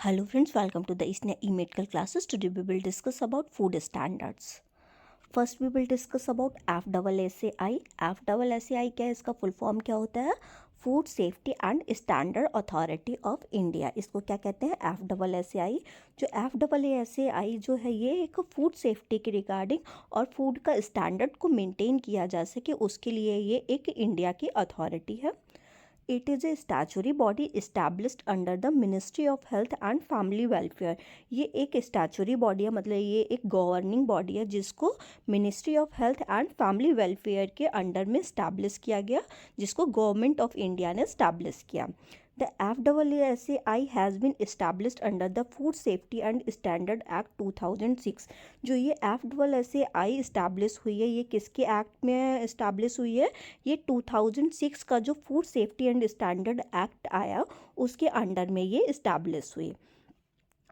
Hello friends, welcome to the ISNA e-medical classes. Today we will discuss about food standards. First we will discuss about FSSAI. FSSAI क्या है, इसका full form क्या होता है? Food safety and standard authority of India. इसको क्या कहते हैं? FSSAI। जो FSSAI जो है ये एक फूड सेफ्टी के रिगार्डिंग और फूड का स्टैंडर्ड को मेंटेन किया जा सके उसके लिए ये एक इंडिया की अथॉरिटी है। It is a statutory body established under the ministry of health and family welfare. ये एक स्टैचुरी बॉडी है, मतलब ये एक गवर्निंग बॉडी है जिसको ministry of health and family welfare के अंडर में इस्टेब्लिश किया गया, जिसको गवर्नमेंट ऑफ इंडिया ने इस्टेब्लिश किया। The FSSAI has been established under the Food Safety and Standard Act 2006। जो ये FSSAI इस्टेब्लिश हुई है, ये किसके एक्ट में इस्टेब्लिश हुई है? ये 2006 का जो food safety and standard act आया उसके अंडर में ये इस्टेब्लिश हुई।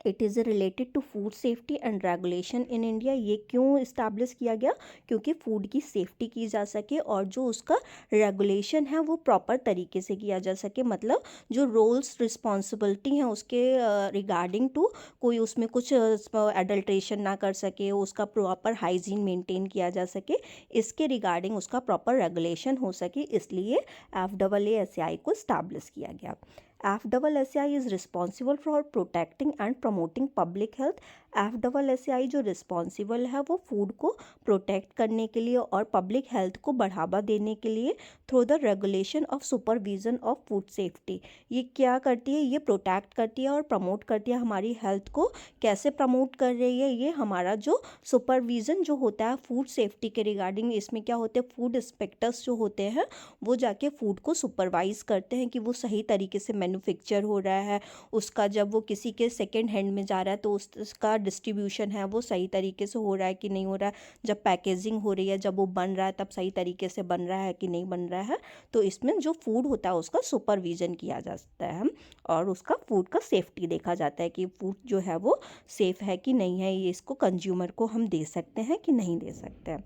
It is related to food safety and regulation in India. ये क्यों इस्टेब्लिश किया गया? क्योंकि फूड की सेफ्टी की जा सके और जो उसका रेगुलेशन है वो प्रॉपर तरीके से किया जा सके, मतलब जो रोल्स रिस्पॉन्सिबिलिटी हैं उसके रिगार्डिंग टू कोई उसमें कुछ एडल्ट्रेशन ना कर सके, उसका प्रॉपर हाइजीन मेंटेन किया जा सके, इसके रिगार्डिंग उसका प्रॉपर रेगुलेशन हो सके, इसलिए FSSAI को इस्टेब्लिश किया गया। FSSAI is responsible for protecting and promoting public health। FSSAI जो रिस्पॉन्सिबल है वो फूड को प्रोटेक्ट करने के लिए और पब्लिक हेल्थ को बढ़ावा देने के लिए through the regulation of supervision of food safety. ये क्या करती है? ये प्रोटेक्ट करती है और प्रमोट करती है हमारी हेल्थ को। कैसे प्रमोट कर रही है? ये हमारा जो सुपरविजन जो होता है फूड सेफ्टी के रिगार्डिंग, इसमें क्या होते हैं, फूड इंस्पेक्टर्स जो होते हैं वो जाके फूड को सुपरवाइज करते हैं कि वो सही तरीके से मैन्युफैक्चर हो रहा है, उसका जब वो किसी के सेकेंड हैंड में जा रहा है तो उसका डिस्ट्रीब्यूशन है वो सही तरीके से हो रहा है कि नहीं हो रहा है, जब पैकेजिंग हो रही है, जब वो बन रहा है तब सही तरीके से बन रहा है कि नहीं बन रहा है। तो इसमें जो फूड होता है उसका सुपरविजन किया जाता है और उसका फूड का सेफ्टी देखा जाता है कि फूड जो है वो सेफ़ है कि नहीं है, ये इसको कंज्यूमर को हम दे सकते हैं कि नहीं दे सकते हैं।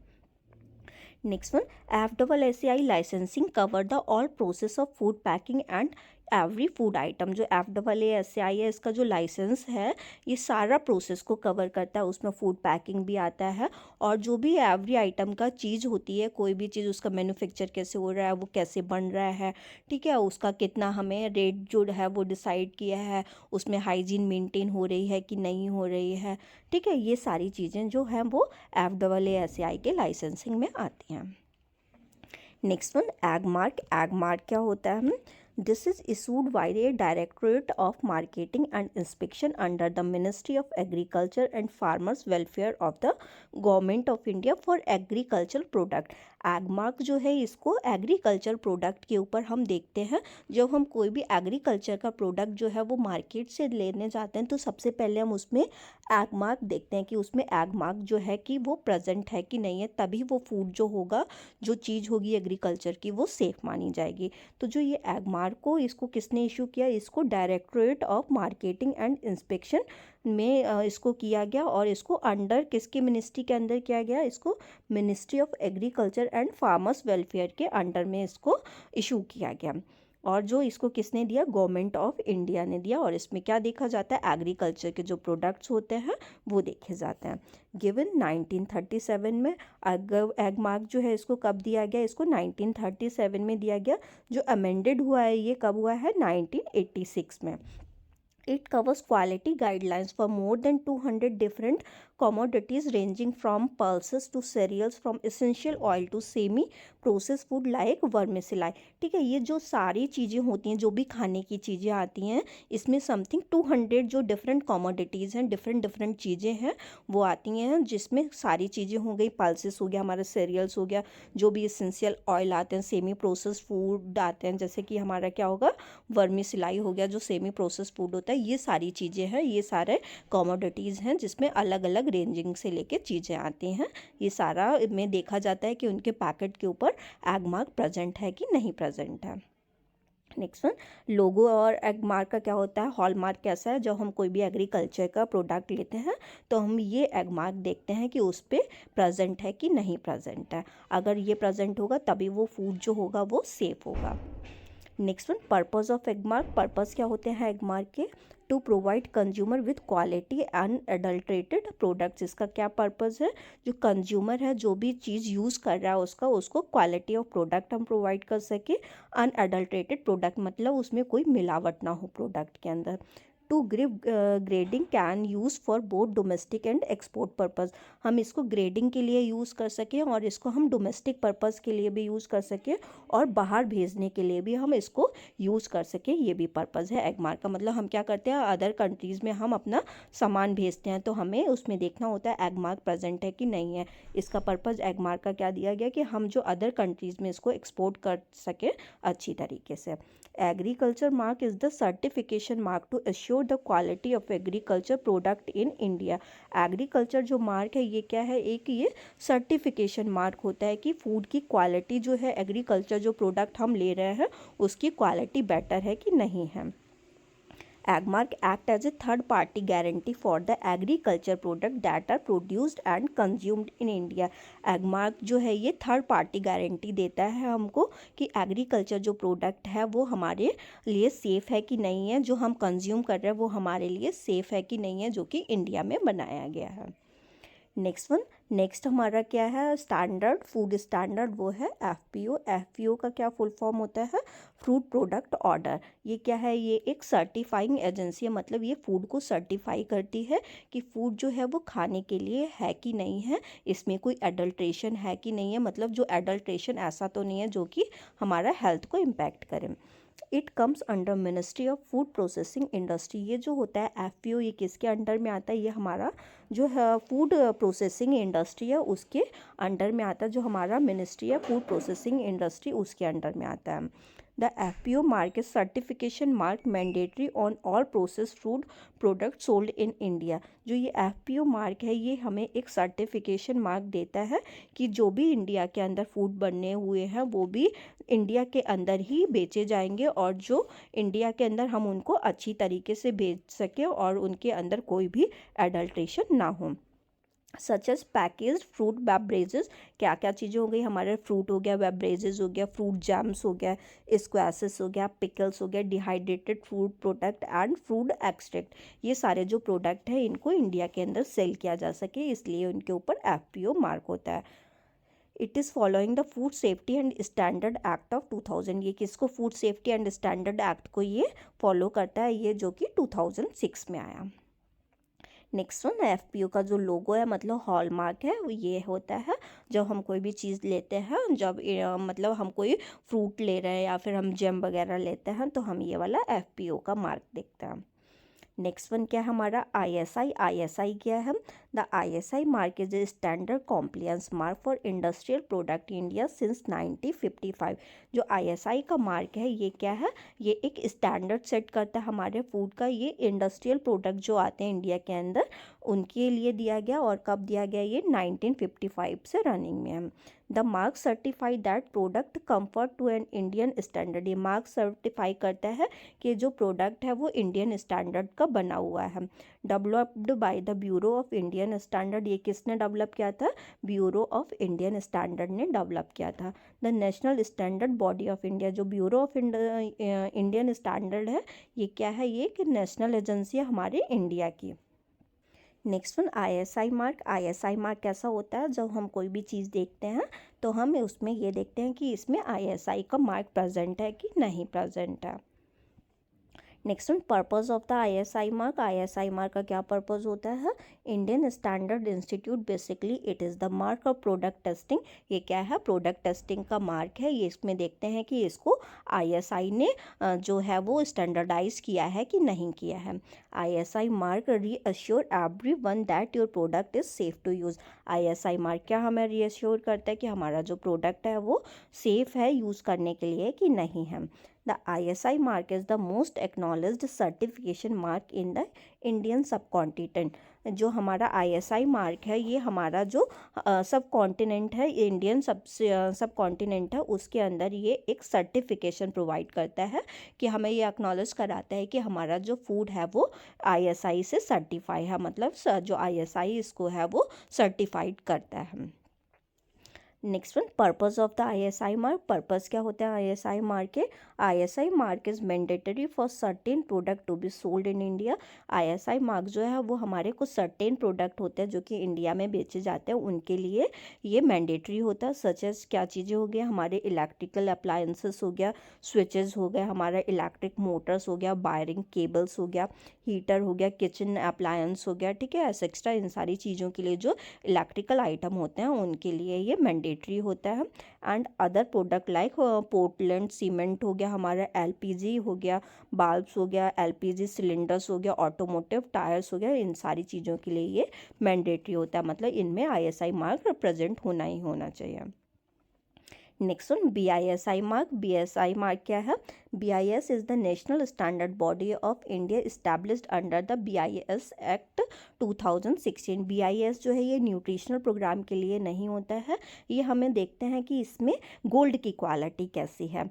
Next one, FSSAI licensing cover the all process of food packing and every food item. जो FSSAI है इसका जो लाइसेंस है ये सारा प्रोसेस को कवर करता है, उसमें फूड पैकिंग भी आता है और जो भी एवरी आइटम का चीज़ होती है, कोई भी चीज़ उसका मैन्युफैक्चर कैसे हो रहा है, वो कैसे बन रहा है, ठीक है, उसका कितना हमें रेट जो है वो डिसाइड किया है, उसमें हाइजीन मेंटेन हो रही है कि नहीं हो रही है, ठीक है, ये सारी चीज़ें जो हैं वो FSSAI के लाइसेंसिंग में आती हैं। Next one, egg mark. Egg mark क्या होता है? This is issued by the directorate of marketing and inspection under the ministry of agriculture and farmers welfare of the government of India for agriculture product. Egg mark जो है इसको agriculture product के ऊपर हम देखते हैं। जब हम कोई भी एग्रीकल्चर का प्रोडक्ट जो है वो मार्केट से लेने जाते हैं तो सबसे पहले हम उसमें एग मार्क देखते हैं कि उसमें एग मार्क जो है कि वो प्रेजेंट है कि नहीं है, तभी वो फूड जो होगा, जो चीज़ होगी एग्रीकल्चर की, वो सेफ़ मानी जाएगी। तो जो ये एग मार्क को इसको किसने इशू किया? इसको directorate of marketing and inspection में इसको किया गया और इसको अंडर किसकी मिनिस्ट्री के अंदर किया गया? इसको ministry of agriculture and farmers welfare के अंडर में इसको इशू किया गया। और जो इसको किसने दिया? गवर्नमेंट ऑफ इंडिया ने दिया। और इसमें क्या देखा जाता है? एग्रीकल्चर के जो प्रोडक्ट्स होते हैं वो देखे जाते हैं। गिवन 1937 में एग मार्क जो है इसको कब दिया गया? इसको 1937 में दिया गया। जो अमेंडेड हुआ है ये कब हुआ है? 1986 में। It covers quality guidelines for more than 200 different commodities ranging from pulses to cereals, from essential oil to semi processed food like vermicelli। ठीक है, ये जो सारी चीज़ें होती हैं, जो भी खाने की चीज़ें आती हैं, इसमें समथिंग 200 जो डिफरेंट कमोडिटीज़ हैं, डिफरेंट चीज़ें हैं वो आती हैं, जिसमें सारी चीज़ें हो गई, पल्सेस हो गया, हमारा सीरियल्स हो गया, जो भी एसेंशियल ऑयल आते हैं, सेमी प्रोसेस फूड आते हैं, जैसे कि हमारा क्या होगा, वर्मिसेलाई हो गया जो सेमी प्रोसेस फूड होता है, ये सारी चीज़ें हैं, ये सारे कमोडिटीज़ हैं जिसमें अलग अलग रेंजिंग से लेके चीज़ें आती हैं। ये सारा में देखा जाता है कि उनके पैकेट के ऊपर एग मार्क प्रेजेंट है कि नहीं प्रेजेंट है। नेक्स्ट वन, लोगो और एग मार्क का क्या होता है? हॉल मार्क कैसा है? जब हम कोई भी एग्रीकल्चर का प्रोडक्ट लेते हैं तो हम ये एग मार्क देखते हैं कि उस पर प्रेजेंट है कि नहीं प्रेजेंट है। अगर ये प्रेजेंट होगा तभी वो फूड जो होगा वो सेफ होगा। Next one, purpose of Agmark. Purpose क्या होते हैं एग मार्क के? To provide consumer with quality unadulterated products. इसका क्या पर्पज़ है, जो कंज्यूमर है जो भी चीज़ यूज़ कर रहा है उसको क्वालिटी ऑफ प्रोडक्ट हम प्रोवाइड कर सके। अनएडल्ट्रेटेड प्रोडक्ट मतलब उसमें कोई मिलावट ना हो प्रोडक्ट के अंदर। To grading can use for both domestic and export purpose. हम इसको ग्रेडिंग के लिए यूज़ कर सकें और इसको हम डोमेस्टिक पर्पज़ के लिए भी यूज़ कर सकें और बाहर भेजने के लिए भी हम इसको यूज़ कर सकें, ये भी पर्पज़ है एगमार्क का। मतलब हम क्या करते हैं, अदर कंट्रीज़ में हम अपना सामान भेजते हैं तो हमें उसमें देखना होता है एगमार्क प्रेजेंट है कि नहीं है। इसका पर्पज़ एगमार्क का क्या दिया गया कि हम जो अदर कंट्रीज़ में इसको एक्सपोर्ट कर सकें अच्छी तरीके से। Agriculture mark is the certification mark to assure the quality of agriculture product in India. Agriculture जो मार्क है ये क्या है, एक ये सर्टिफिकेशन मार्क होता है कि फूड की क्वालिटी जो है, एग्रीकल्चर जो प्रोडक्ट हम ले रहे हैं उसकी क्वालिटी बेटर है कि नहीं है। Agmark act as a third party guarantee for the agriculture product that are produced and consumed in India. Agmark जो है ये थर्ड पार्टी गारंटी देता है हमको कि एग्रीकल्चर जो प्रोडक्ट है वो हमारे लिए सेफ़ है कि नहीं है, जो हम कंज्यूम कर रहे हैं वो हमारे लिए सेफ़ है कि नहीं है, जो कि इंडिया में बनाया गया है। नेक्स्ट हमारा क्या है, स्टैंडर्ड फूड स्टैंडर्ड, वो है एफपीओ। एफपीओ का क्या फुल फॉर्म होता है, फूड प्रोडक्ट ऑर्डर। ये क्या है, ये एक सर्टिफाइंग एजेंसी है, मतलब ये फूड को सर्टिफाई करती है कि फूड जो है वो खाने के लिए है कि नहीं है, इसमें कोई एडल्ट्रेशन है कि नहीं है, मतलब जो एडल्ट्रेशन ऐसा तो नहीं है जो कि हमारा हेल्थ को इम्पैक्ट करे। It comes under ministry of food processing industry. ये जो होता है एफपीओ ये किसके अंडर में आता है, ये हमारा जो है फूड प्रोसेसिंग इंडस्ट्री है उसके अंडर में आता है, जो हमारा मिनिस्ट्री है फूड प्रोसेसिंग इंडस्ट्री उसके अंडर में आता है। The FPO mark is certification mark mandatory on all processed food product sold in India. जो ये एफपीओ मार्क है ये हमें एक सर्टिफिकेशन मार्क देता है कि जो भी इंडिया के अंदर फूड बने हुए हैं वो भी इंडिया के अंदर ही बेचे जाएंगे और जो इंडिया के अंदर हम उनको अच्छी तरीके से बेच सकें और उनके अंदर कोई भी एडल्ट्रेशन ना हो। Such as packaged fruit beverages, क्या क्या चीज़ें हो गई हमारे, फ्रूट हो गया, बेवरेजेस हो गया, फ्रूट जैम्स हो गया, स्क्वैसेस हो गया, पिकल्स हो गया, dehydrated fruit product and fruit extract. ये सारे जो प्रोडक्ट है इनको इंडिया के अंदर सेल किया जा सके इसलिए उनके ऊपर एफपीओ मार्क होता है। It is following the food safety and standard act of 2000। ये किसको, food safety and standard act को ये फॉलो करता है, ये जो कि 2006 में आया। नेक्स्ट वन, एफपीओ का जो लोगो है मतलब हॉलमार्क है वो ये होता है जब हम कोई भी चीज़ लेते हैं, जब मतलब हम कोई फ्रूट ले रहे हैं या फिर हम जेम वगैरह लेते हैं तो हम ये वाला एफपीओ का मार्क देखते हैं। नेक्स्ट वन क्या है हमारा, आईएसआई। आईएसआई क्या है, the ISI mark is a standard compliance mark for industrial product India since 1955। जो आईएसआई का मार्क है ये क्या है, ये एक स्टैंडर्ड सेट करता है हमारे फूड का, ये इंडस्ट्रियल प्रोडक्ट जो आते हैं इंडिया के अंदर उनके लिए दिया गया, और कब दिया गया, ये 1955 से रनिंग में है। The mark certify that product comfort to an Indian standard. ये मार्क सर्टिफाई करता है कि जो प्रोडक्ट है वो इंडियन स्टैंडर्ड का बना हुआ है। Developed by the bureau of Indian standard, ये किसने डेवलप किया था, ब्यूरो ऑफ इंडियन स्टैंडर्ड ने डेवलप किया था। The national standard body of India, जो ब्यूरो ऑफ इंडियन स्टैंडर्ड है ये क्या है, ये एक नेशनल एजेंसी है हमारे इंडिया की। Next one, ISI mark. ISI mark कैसा होता है, जब हम कोई भी चीज़ देखते हैं तो हम उसमें ये देखते हैं कि इसमें आईएसआई का मार्क प्रेजेंट है कि नहीं प्रेजेंट है। Next one, purpose of the ISI mark. ISI mark का क्या पर्पज़ होता है, Indian standard institute, basically it is the mark of product testing. ये क्या है, प्रोडक्ट टेस्टिंग का मार्क है, ये इसमें देखते हैं कि इसको आईएसआई ने जो है वो स्टैंडर्डाइज किया है कि नहीं किया है। ISI mark reassure everyone that your product is safe to use. ISI mark क्या हमें रीअश्योर करता है कि हमारा जो प्रोडक्ट है वो सेफ़ है यूज़ करने के लिए कि नहीं है। The ISI mark is the most acknowledged certification mark in the Indian subcontinent। जो हमारा ISI मार्क है ये हमारा जो सब कॉन्टिनेंट है, इंडियन सब कॉन्टिनेंट है, उसके अंदर ये एक सर्टिफिकेशन प्रोवाइड करता है कि हमें ये एक्नॉलेज कराता है कि हमारा जो फूड है वो ISI से सर्टिफाई है, मतलब जो ISI इसको है वो सर्टिफाइड करता है। Next one, purpose of the ISI mark. Purpose क्या होता है ISI मार्क के? ISI mark is mandatory for certain product to be sold in India. ISI mark जो है वो हमारे कुछ सर्टेन प्रोडक्ट होते हैं जो कि इंडिया में बेचे जाते हैं, उनके लिए ये मैंडेटरी होता है। सच एज क्या चीज़ें हो गया, हमारे इलेक्ट्रिकल अप्लायंसेस हो गया, स्विचेस हो गया, हमारा इलेक्ट्रिक मोटर्स हो गया, वायरिंग केबल्स हो गया, हीटर हो गया, किचन अप्लायंस हो गया, ठीक है, एक्सेट्रा। इन सारी चीज़ों के लिए जो इलेक्ट्रिकल आइटम होते हैं उनके लिए ये मैंडेटरी होता है। And other product like Portland cement हो गया, हमारा LPG हो गया, बाल्ब्स हो गया, LPG सिलेंडर्स हो गया, ऑटोमोटिव टायर्स हो गया, इन सारी चीज़ों के लिए ये मैंडेटरी होता है, मतलब इनमें ISI मार्क प्रेजेंट होना ही होना चाहिए। Next one, BISI mark. BISI mark क्या है? BIS is the national standard body of India established under the BIS act 2016। BIS जो है ये न्यूट्रिशनल प्रोग्राम के लिए नहीं होता है, ये हमें देखते हैं कि इसमें गोल्ड की क्वालिटी कैसी है।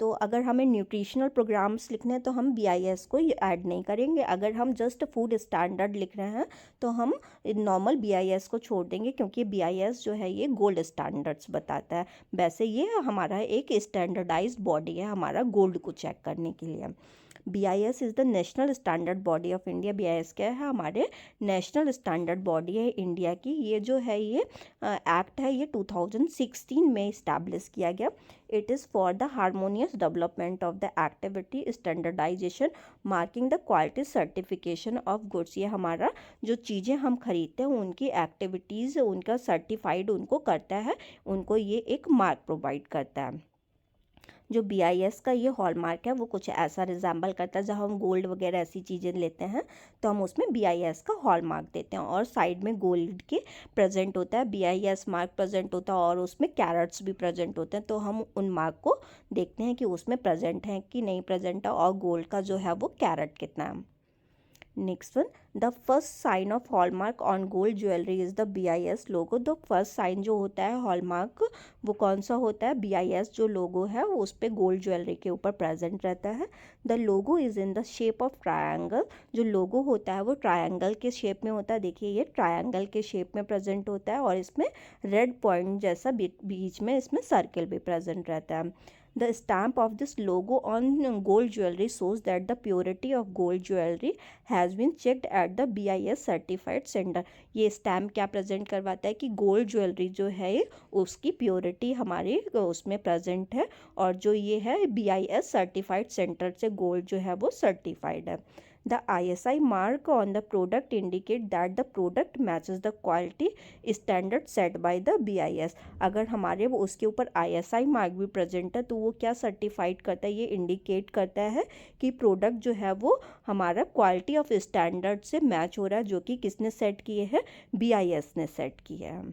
तो अगर हमें न्यूट्रिशनल प्रोग्राम्स लिखने हैं तो हम BIS को ऐड नहीं करेंगे। अगर हम जस्ट फूड स्टैंडर्ड लिख रहे हैं तो हम नॉर्मल BIS को छोड़ देंगे, क्योंकि BIS जो है ये गोल्ड स्टैंडर्ड्स बताता है। वैसे ये हमारा एक स्टैंडर्डाइज्ड बॉडी है हमारा गोल्ड को चेक करने के लिए। BIS is the national standard body of India. BIS क्या है? हमारे नेशनल स्टैंडर्ड बॉडी है इंडिया की। ये जो है ये एक्ट है ये 2016 में इस्टेब्लिश किया गया। It is for the harmonious development of the activity standardization marking the quality certification of goods. ये हमारा जो चीज़ें हम खरीदते हैं उनकी एक्टिविटीज़ उनका सर्टिफाइड उनको करता है, उनको ये एक मार्क प्रोवाइड करता है। जो BIS का ये हॉलमार्क है वो कुछ ऐसा रिजेंबल करता है, जब हम गोल्ड वगैरह ऐसी चीज़ें लेते हैं तो हम उसमें BIS का हॉलमार्क देते हैं और साइड में गोल्ड के प्रेजेंट होता है, BIS मार्क प्रेजेंट होता है और उसमें कैरेट्स भी प्रेजेंट होते हैं। तो हम उन मार्क को देखते हैं कि उसमें प्रेजेंट है कि नहीं प्रेजेंट है और गोल्ड का जो है वो कैरेट कितना है। Next one, the first sign of hallmark on gold jewellery is the BIS logo. The first sign जो होता है हॉलमार्क वो कौन सा होता है? BIS जो लोगो है वो उस पर गोल्ड ज्वेलरी के ऊपर प्रेजेंट रहता है। The logo is in the shape of triangle. जो लोगो होता है वो ट्रायंगल के शेप में होता है। देखिए ये ट्रायंगल के शेप में प्रेजेंट होता है और इसमें रेड पॉइंट जैसा बीच में इसमें सर्किल भी प्रेजेंट रहता है। The stamp of this logo on gold jewelry shows that the purity of gold jewelry has been checked at the BIS certified center। ये स्टैम्प क्या प्रेजेंट करवाता है कि गोल्ड ज्वेलरी जो है उसकी प्योरिटी हमारे उसमें प्रेजेंट है और जो ये है BIS सर्टिफाइड सेंटर से गोल्ड जो है वो सर्टिफाइड है। The ISI mark on the product indicate that the product matches the quality standard set by the BIS। अगर हमारे वो उसके ऊपर ISI मार्क भी प्रेजेंट है तो वो क्या सर्टिफाइड करता है? ये इंडिकेट करता है कि प्रोडक्ट जो है वो हमारा क्वालिटी ऑफ स्टैंडर्ड से मैच हो रहा है, जो कि किसने सेट किए हैं? BIS ने सेट किया है।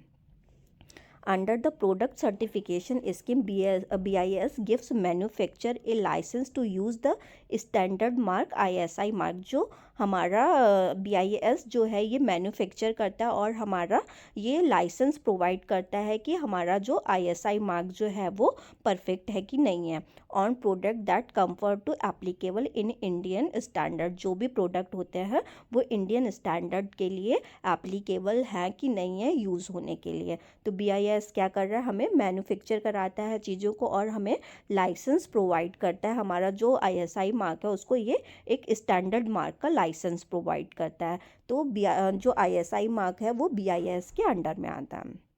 Under the product certification scheme, BIS gives manufacturer a license to use the standard mark ISI mark। जो हमारा BIS जो है ये मैन्युफैक्चर करता है और हमारा ये लाइसेंस प्रोवाइड करता है कि हमारा जो ISI मार्क जो है वो परफेक्ट है कि नहीं है। On product that comfort to applicable in Indian standard. जो भी प्रोडक्ट होते हैं वो इंडियन स्टैंडर्ड के लिए एप्लीकेबल है कि नहीं है यूज़ होने के लिए। तो BIS क्या कर रहा है? हमें मैन्युफैक्चर कराता है चीज़ों को और हमें लाइसेंस प्रोवाइड करता है। हमारा जो ISI मार्क है उसको ये एक स्टैंडर्ड मार्क का लाइसेंस प्रोवाइड करता है। तो जो ISI मार्क है वो BIS के अंडर में आता है।